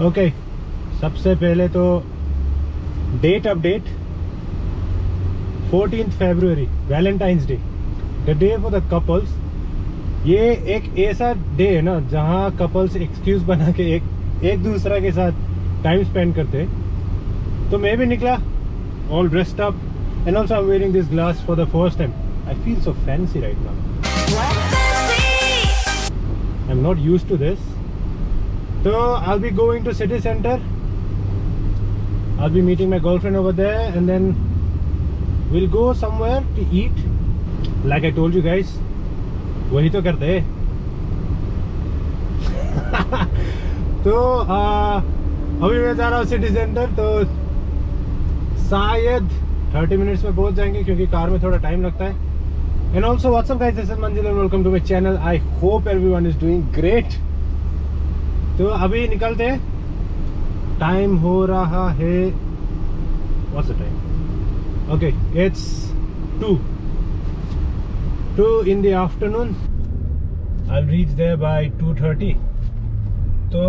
Okay सबसे पहले तो date update 14th February valentine's day, the day for the couples. ये एक ऐसा डे है ना जहाँ कपल्स एक्सक्यूज बना के एक दूसरा के साथ टाइम स्पेंड करते। तो मैं भी निकला all dressed up and also I'm wearing this glass for the first time. I feel so fancy right now. I'm not used to this. So I'll be going to city center. I'll be meeting my girlfriend over there and then we'll go somewhere to eat. Like I told you guys, वही तो करते हैं। तो अभी मैं जा रहा हूँ सिटी सेंटर, तो शायद 30 मिनट्स में पहुंच जाएंगे क्योंकि कार में थोड़ा टाइम लगता है। And also what's up guys, this is Manzil and welcome to my channel. I hope everyone is doing great. तो अभी निकलते हैं, टाइम हो रहा है, what's the time? Okay it's 2 in the afternoon. I'll reach there by 2:30. So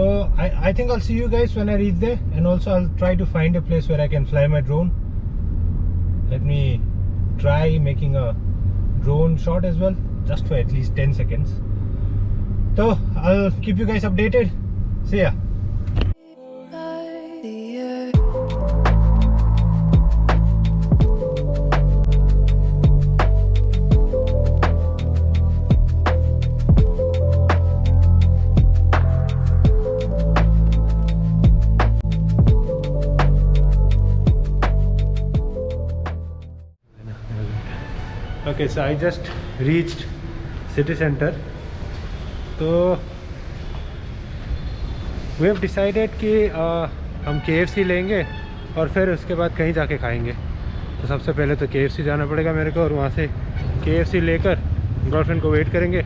I think I'll see you guys when I reach there, and also I'll try to find a place where I can fly my drone. Let me try making a drone shot as well, just for at least 10 seconds. So I'll keep you guys updated. See ya. Okay, so I just reached city center. तो we have decided कि हम KFC लेंगे और फिर उसके बाद कहीं जाके खाएंगे। तो सबसे पहले तो KFC जाना पड़ेगा मेरे को, और वहाँ से KFC लेकर गर्लफ्रेंड को वेट करेंगे,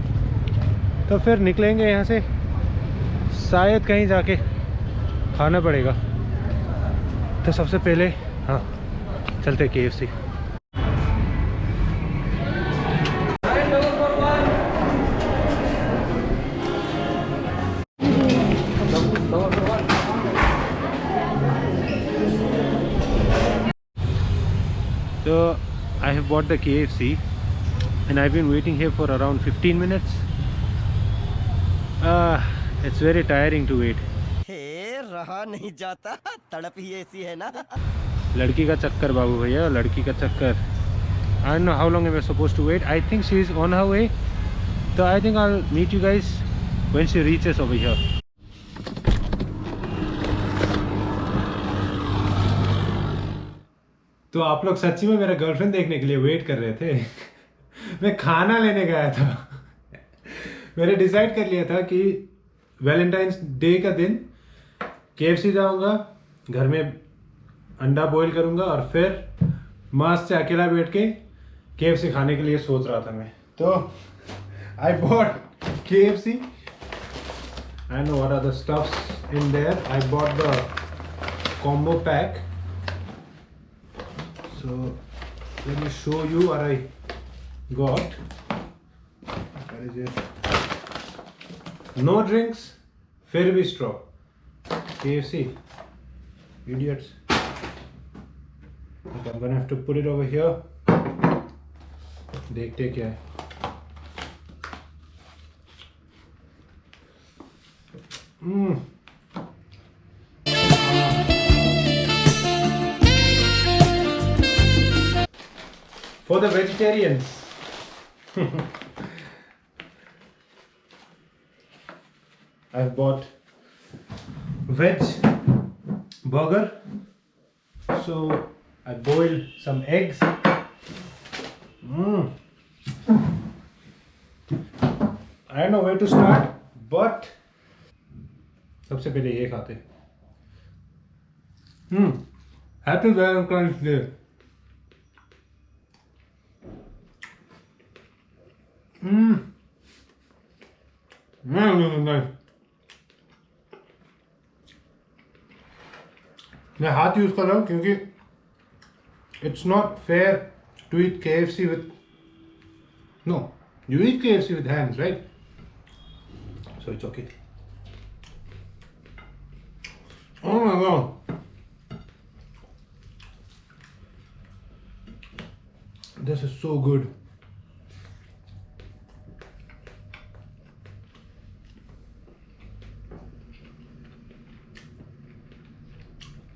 तो फिर निकलेंगे यहाँ से, शायद कहीं जाके खाना पड़ेगा। तो सबसे पहले हाँ चलते KFC। So I have bought the KFC and I've been waiting here for around 15 minutes. It's very tiring to wait. रहा नहीं जाता, तड़प ही ऐसी है ना। लड़की का चक्कर बाबू भैया, लड़की का चक्कर। I don't know how long am I supposed to wait. I think she is on her way. So I think I'll meet you guys when she reaches over here. तो आप लोग सच्ची में मेरा गर्लफ्रेंड देखने के लिए वेट कर रहे थे। मैं खाना लेने गया था। मैंने डिसाइड कर लिया था कि वैलेंटाइंस डे का दिन KFC जाऊंगा, घर में अंडा बॉईल करूंगा और फिर मस्त से अकेला बैठ के KFC खाने के लिए सोच रहा था मैं। तो I bought KFC। I know what are the stuffs in there. I bought the combo pack. So let me show you what I got. What is it? No drinks, फिर भी straw. KFC, idiots. Okay, I'm gonna have to put it over here. देखते क्या है। For the vegetarians, I've bought veg burger. So I boiled some eggs. I don't know where to start, but सबसे पहले ये खाते। Happy Valentine's Day. Nice. मैं हाथ use कर रहा हूँ क्योंकि it's not fair to eat KFC with, no, you eat KFC with hands, right? So it's okay. Oh my god. This is so good.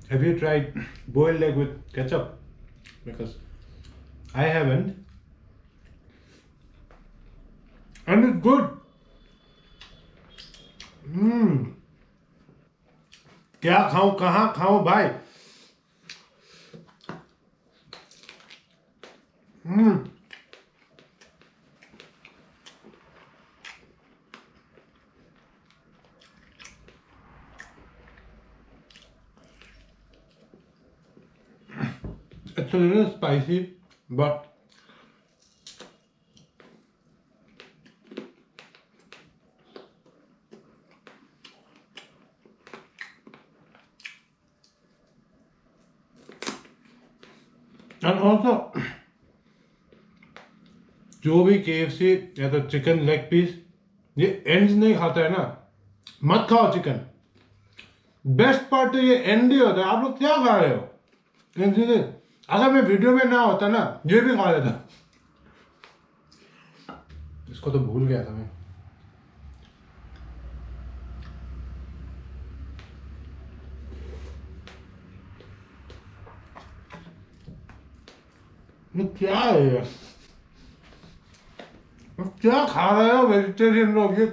Have you tried boiled egg with ketchup? Because I haven't. And it's good. क्या खाऊं कहाँ खाऊं भाई? It's a little spicy, but and also जो भी KFC या तो chicken leg piece ये एंड्स नहीं खाता है ना, मत खाओ चिकन। बेस्ट पार्ट तो ये एंड ही होता है। आप लोग क्या खा रहे हो? अगर मैं वीडियो में ना होता ना, ये भी खा लेता। इसको तो भूल गया था मैं। ये क्या है ये? क्या खा रहे हो वेजिटेरियन लोग ये?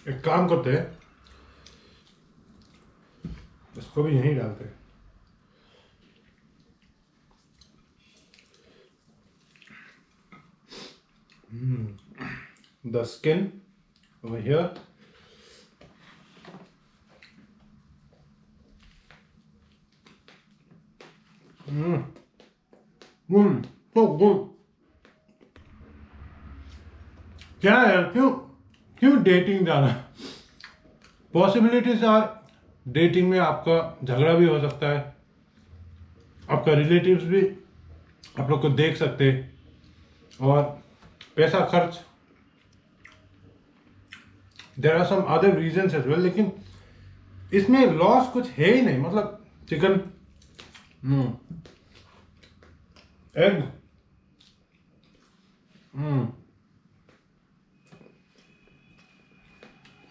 एक काम करते हैं, इसको भी यहीं डालते हैं। The skin over here. So good. क्या यार, क्यों क्यों डेटिंग जाना? पॉसिबिलिटीज आर, डेटिंग में आपका झगड़ा भी हो सकता है, आपका रिलेटिव्स भी आप लोग को देख सकते हैं, और पैसा खर्च, there are some other reasons as well. लेकिन इसमें लॉस कुछ है ही नहीं। मतलब chicken, egg,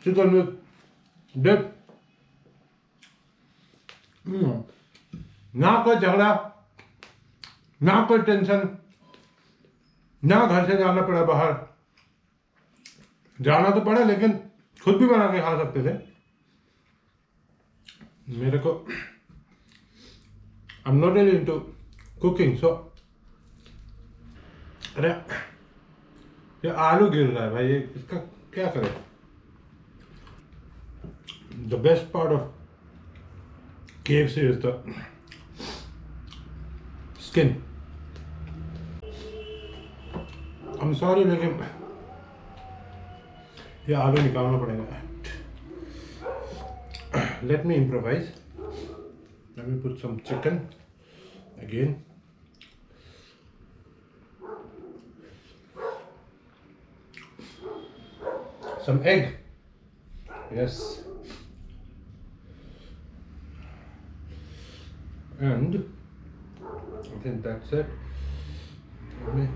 chicken with dip, ना कोई झगड़ा, ना कोई टेंशन, ना घर से जाना पड़ा बाहर। जाना तो पड़ा लेकिन खुद भी बना के खा सकते थे। मेरे को I am not really into cooking, so अरे ये आलू गिर रहा है भाई, ये इसका क्या करें? The best part of KFC is the skin. I am sorry लेकिन ये आलू निकालना पड़ेगा। Let me improvise. Let me put some chicken again. Some egg. Yes. And I think that's it. Let me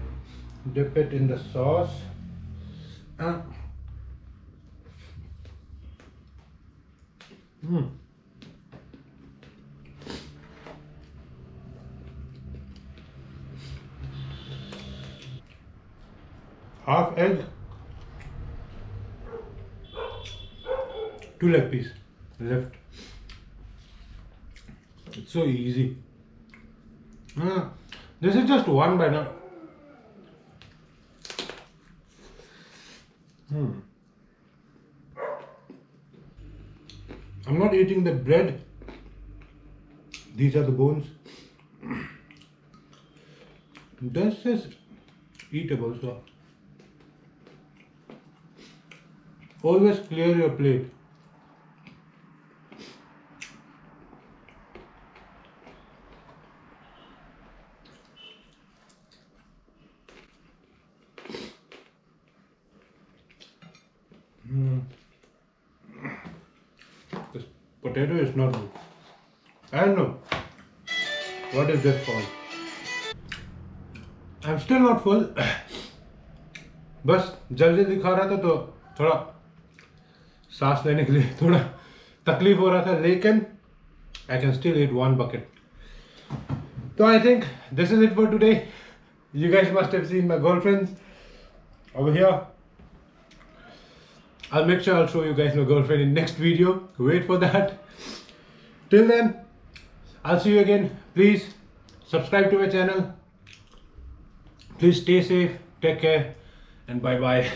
dip it in the sauce. Half egg, 2 leg piece left. It's so easy. This is just one by now. I'm not eating the bread. These are the bones. This is eatable, so always clear your plate. This potato is not good. I don't know. What is this called? I'm still not full. बस जल्दी जल्दी खा रहा था तो थोड़ा सांस लेने के लिए थोड़ा तकलीफ हो रहा था, लेकिन I can still eat one bucket. So I think this is it for today. You guys must have seen my girlfriends over here. I'll make sure I'll show you guys my girlfriend in next video. Wait for that. Till then, I'll see you again. Please subscribe to my channel. Please stay safe, take care, and bye bye.